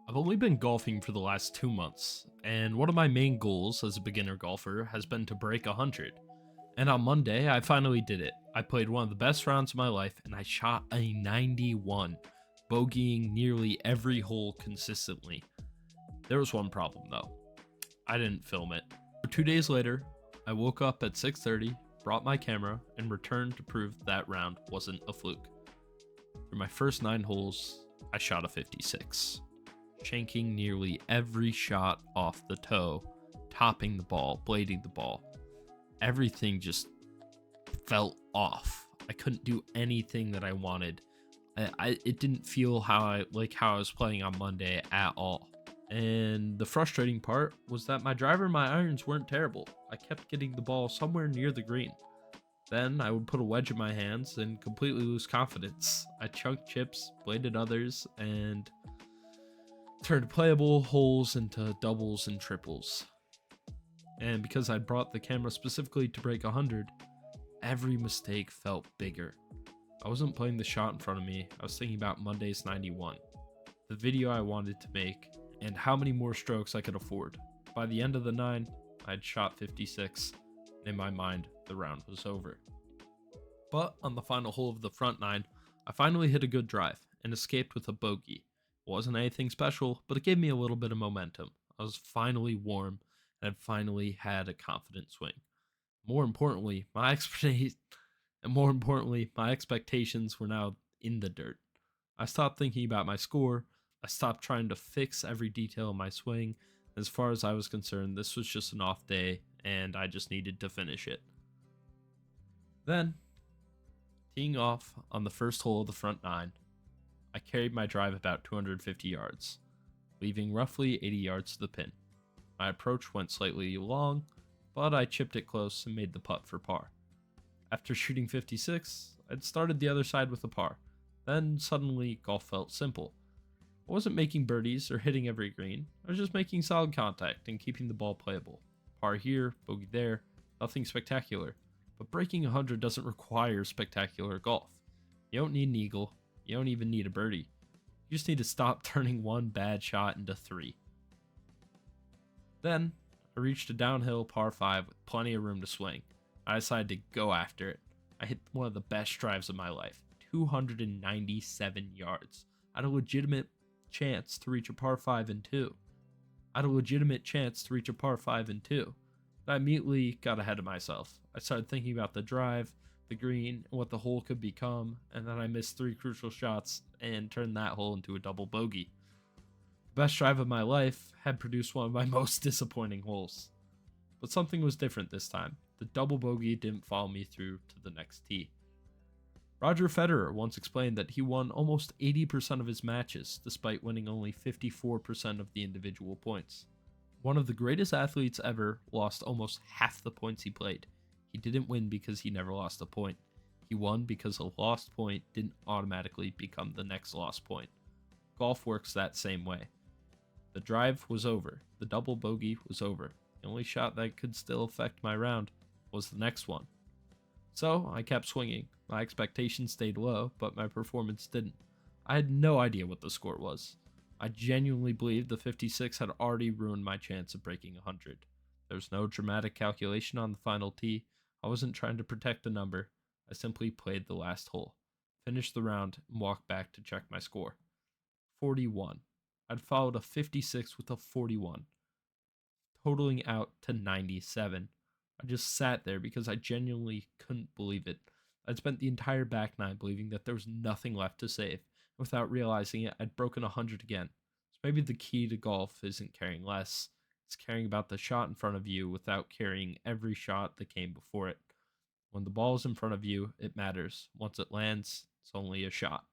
I've only been golfing for the last 2 months, and one of my main goals as a beginner golfer has been to break 100. And on Monday, I finally did it. I played one of the best rounds of my life, and I shot a 91, bogeying nearly every hole consistently. There was one problem though. I didn't film it. 2 days later, I woke up at 6:30, brought my camera, and returned to prove that round wasn't a fluke. For my first 9 holes, I shot a 56, shanking nearly every shot off the toe, topping the ball, blading the ball. Everything just felt off. I couldn't do anything that I wanted. It didn't feel how I was playing on Monday at all. And the frustrating part was that my driver and my irons weren't terrible. I kept getting the ball somewhere near the green. Then I would put a wedge in my hands and completely lose confidence. I chunked chips, bladed others, and turned playable holes into doubles and triples. And because I'd brought the camera specifically to break 100, every mistake felt bigger. I wasn't playing the shot in front of me, I was thinking about Monday's 91, the video I wanted to make, and how many more strokes I could afford. By the end of the 9, I'd shot 56, and in my mind, the round was over. But on the final hole of the front 9, I finally hit a good drive and escaped with a bogey. It wasn't anything special, but it gave me a little bit of momentum. I was finally warm and had finally had a confident swing. More importantly, my expectations were now in the dirt. I stopped thinking about my score. I stopped trying to fix every detail of my swing. As far as I was concerned, this was just an off day, and I just needed to finish it. Then, teeing off on the first hole of the front 9, I carried my drive about 250 yards, leaving roughly 80 yards to the pin. My approach went slightly long, but I chipped it close and made the putt for par. After shooting 56, I'd started the other side with a par. Then suddenly, golf felt simple. I wasn't making birdies or hitting every green, I was just making solid contact and keeping the ball playable. Par here, bogey there, nothing spectacular. But breaking 100 doesn't require spectacular golf. You don't need an eagle, you don't even need a birdie. You just need to stop turning one bad shot into 3. Then, I reached a downhill par 5 with plenty of room to swing. I decided to go after it. I hit one of the best drives of my life, 297 yards. I had a legitimate chance to reach a par 5 and 2. I immediately got ahead of myself. I started thinking about the drive, the green, and what the hole could become, and then I missed 3 crucial shots and turned that hole into a double bogey. The best drive of my life had produced one of my most disappointing holes. But something was different this time. The double bogey didn't follow me through to the next tee. Roger Federer once explained that he won almost 80% of his matches, despite winning only 54% of the individual points. One of the greatest athletes ever lost almost half the points he played. He didn't win because he never lost a point. He won because a lost point didn't automatically become the next lost point. Golf works that same way. The drive was over. The double bogey was over. The only shot that could still affect my round was the next one. So I kept swinging. My expectations stayed low, but my performance didn't. I had no idea what the score was. I genuinely believed the 56 had already ruined my chance of breaking 100. There was no dramatic calculation on the final tee. I wasn't trying to protect the number. I simply played the last hole, finished the round, and walked back to check my score. 41. I'd followed a 56 with a 41, totaling out to 97. I just sat there because I genuinely couldn't believe it. I'd spent the entire back 9 believing that there was nothing left to save. Without realizing it, I'd broken 100 again. So maybe the key to golf isn't caring less, it's caring about the shot in front of you without carrying every shot that came before it. When the ball's in front of you, it matters. Once it lands, it's only a shot.